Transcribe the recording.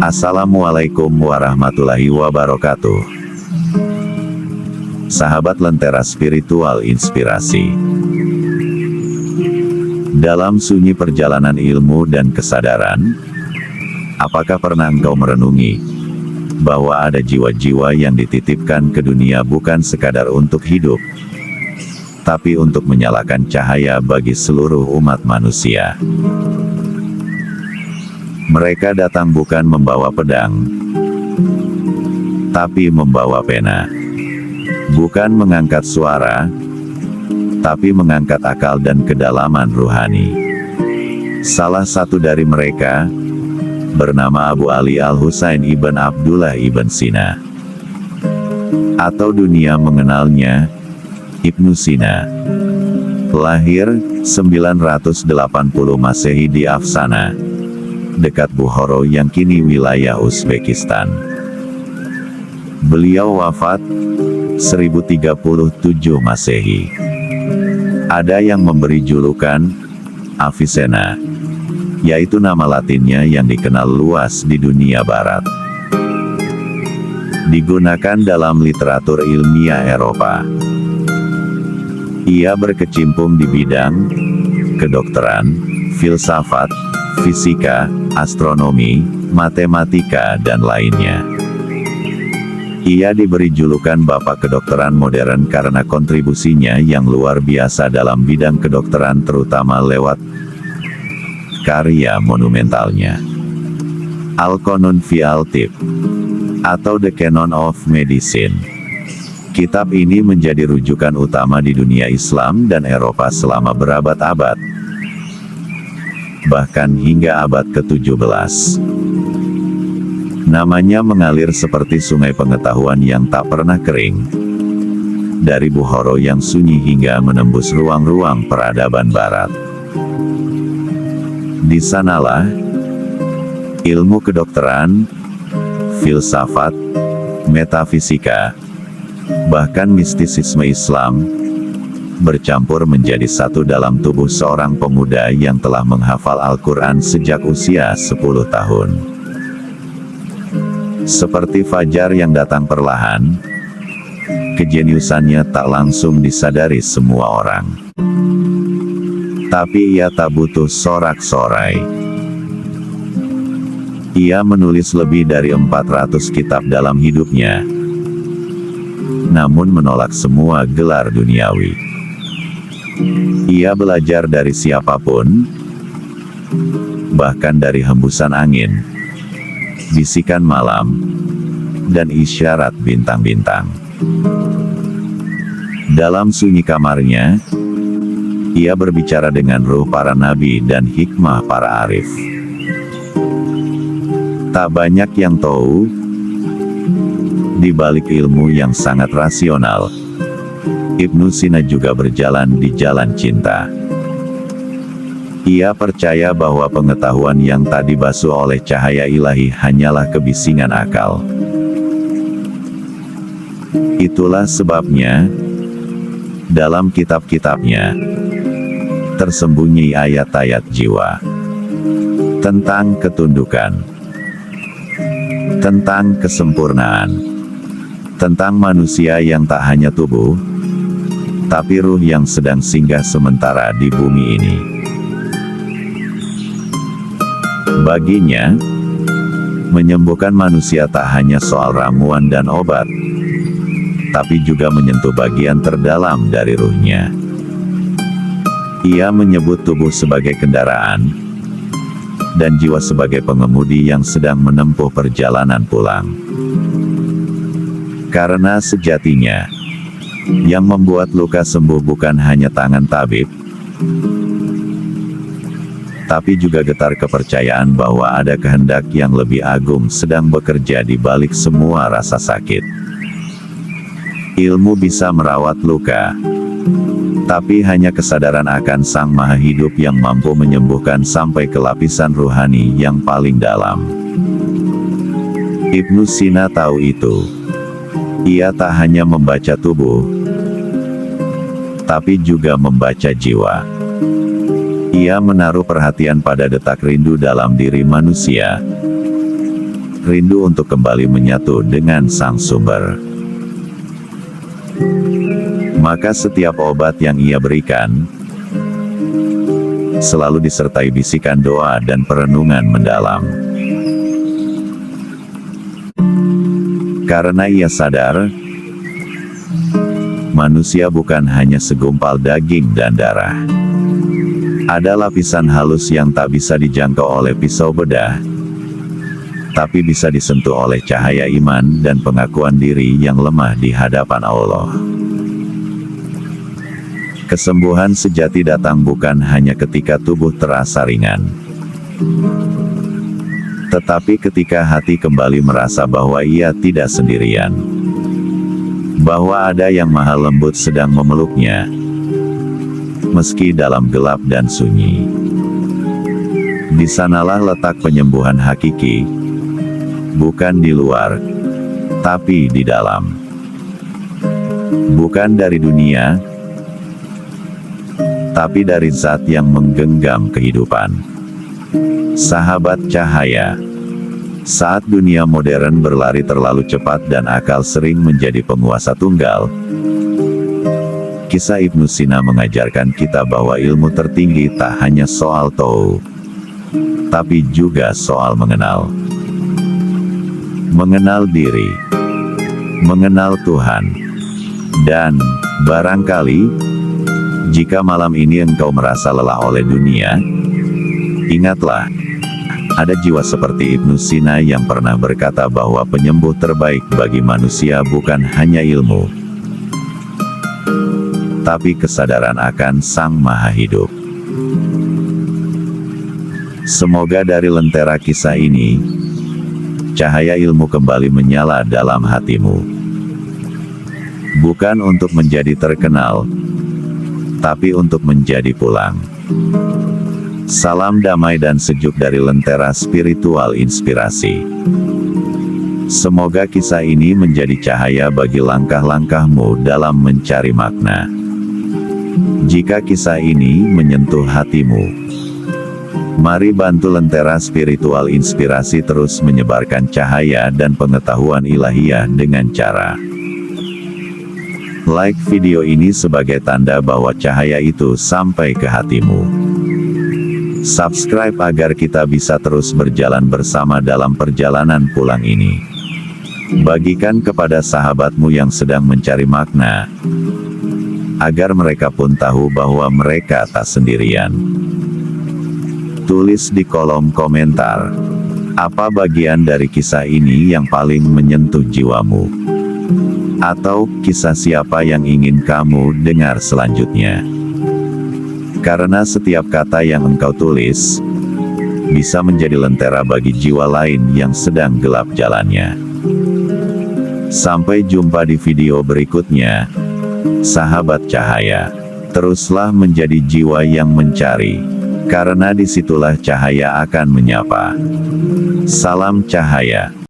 Assalamualaikum warahmatullahi wabarakatuh. Sahabat Lentera Spiritual Inspirasi. Dalam sunyi perjalanan ilmu dan kesadaran, apakah pernah engkau merenungi bahwa ada jiwa-jiwa yang dititipkan ke dunia bukan sekadar untuk hidup, tapi untuk menyalakan cahaya bagi seluruh umat manusia? Mereka datang bukan membawa pedang, tapi membawa pena. Bukan mengangkat suara, tapi mengangkat akal dan kedalaman ruhani. Salah satu dari mereka bernama Abu Ali Al-Husain Ibn Abdullah Ibn Sina, atau dunia mengenalnya Ibnu Sina. Lahir 980 Masehi di Afsana, dekat Bukhara yang kini wilayah Uzbekistan. Beliau wafat 1037 Masehi. Ada yang memberi julukan Avicenna, yaitu nama latinnya yang dikenal luas di dunia barat. Digunakan dalam literatur ilmiah Eropa. Ia berkecimpung di bidang kedokteran, filsafat, fisika, astronomi, matematika dan lainnya. Ia diberi julukan Bapak Kedokteran Modern karena kontribusinya yang luar biasa dalam bidang kedokteran, terutama lewat karya monumentalnya Al-Qanun fi Al-Tibb atau The Canon of Medicine. Kitab ini menjadi rujukan utama di dunia Islam dan Eropa selama berabad-abad, bahkan hingga abad ke-17. Namanya mengalir seperti sungai pengetahuan yang tak pernah kering, dari Bukhara yang sunyi hingga menembus ruang-ruang peradaban barat. Di sanalah ilmu kedokteran, filsafat, metafisika, bahkan mistisisme Islam bercampur menjadi satu dalam tubuh seorang pemuda yang telah menghafal Al-Quran sejak usia 10 tahun. Seperti fajar yang datang perlahan, kejeniusannya tak langsung disadari semua orang. Tapi ia tak butuh sorak-sorai. Ia menulis lebih dari 400 kitab dalam hidupnya, namun menolak semua gelar duniawi. Ia belajar dari siapapun, bahkan dari hembusan angin, bisikan malam, dan isyarat bintang-bintang. Dalam sunyi kamarnya, ia berbicara dengan ruh para nabi dan hikmah para arif. Tak banyak yang tahu, di balik ilmu yang sangat rasional, Ibnu Sina juga berjalan di jalan cinta. Ia percaya bahwa pengetahuan yang tak dibasuh oleh cahaya ilahi hanyalah kebisingan akal. Itulah sebabnya, dalam kitab-kitabnya, tersembunyi ayat-ayat jiwa tentang ketundukan, tentang kesempurnaan, tentang manusia yang tak hanya tubuh, tapi ruh yang sedang singgah sementara di bumi ini. Baginya, menyembuhkan manusia tak hanya soal ramuan dan obat, tapi juga menyentuh bagian terdalam dari ruhnya. Ia menyebut tubuh sebagai kendaraan, dan jiwa sebagai pengemudi yang sedang menempuh perjalanan pulang. Karena sejatinya, yang membuat luka sembuh bukan hanya tangan tabib, tapi juga getar kepercayaan bahwa ada kehendak yang lebih agung sedang bekerja di balik semua rasa sakit. Ilmu bisa merawat luka, tapi hanya kesadaran akan Sang Maha Hidup yang mampu menyembuhkan sampai ke lapisan ruhani yang paling dalam. Ibnu Sina tahu itu. Ia tak hanya membaca tubuh, tapi juga membaca jiwa. Ia menaruh perhatian pada detak rindu dalam diri manusia, rindu untuk kembali menyatu dengan sang sumber. Maka setiap obat yang ia berikan selalu disertai bisikan doa dan perenungan mendalam. Karena ia sadar, manusia bukan hanya segumpal daging dan darah. Ada lapisan halus yang tak bisa dijangkau oleh pisau bedah, tapi bisa disentuh oleh cahaya iman dan pengakuan diri yang lemah di hadapan Allah. Kesembuhan sejati datang bukan hanya ketika tubuh terasa ringan, tetapi ketika hati kembali merasa bahwa ia tidak sendirian, bahwa ada yang maha lembut sedang memeluknya, meski dalam gelap dan sunyi. Di sanalah letak penyembuhan hakiki, bukan di luar, tapi di dalam. Bukan dari dunia, tapi dari zat yang menggenggam kehidupan. Sahabat cahaya, saat dunia modern berlari terlalu cepat dan akal sering menjadi penguasa tunggal, kisah Ibnu Sina mengajarkan kita bahwa ilmu tertinggi tak hanya soal tahu, tapi juga soal mengenal. Mengenal diri, mengenal Tuhan, dan barangkali jika malam ini engkau merasa lelah oleh dunia, ingatlah, ada jiwa seperti Ibnu Sina yang pernah berkata bahwa penyembuh terbaik bagi manusia bukan hanya ilmu, tapi kesadaran akan Sang Maha Hidup. Semoga dari lentera kisah ini, cahaya ilmu kembali menyala dalam hatimu. Bukan untuk menjadi terkenal, tapi untuk menjadi pulang. Salam damai dan sejuk dari Lentera Spiritual Inspirasi. Semoga kisah ini menjadi cahaya bagi langkah-langkahmu dalam mencari makna. Jika kisah ini menyentuh hatimu, mari bantu Lentera Spiritual Inspirasi terus menyebarkan cahaya dan pengetahuan ilahiyah dengan cara like video ini sebagai tanda bahwa cahaya itu sampai ke hatimu. Subscribe agar kita bisa terus berjalan bersama dalam perjalanan pulang ini. Bagikan kepada sahabatmu yang sedang mencari makna, agar mereka pun tahu bahwa mereka tak sendirian. Tulis di kolom komentar, apa bagian dari kisah ini yang paling menyentuh jiwamu? Atau, kisah siapa yang ingin kamu dengar selanjutnya? Karena setiap kata yang engkau tulis, bisa menjadi lentera bagi jiwa lain yang sedang gelap jalannya. Sampai jumpa di video berikutnya, sahabat cahaya. Teruslah menjadi jiwa yang mencari, karena disitulah cahaya akan menyapa. Salam cahaya.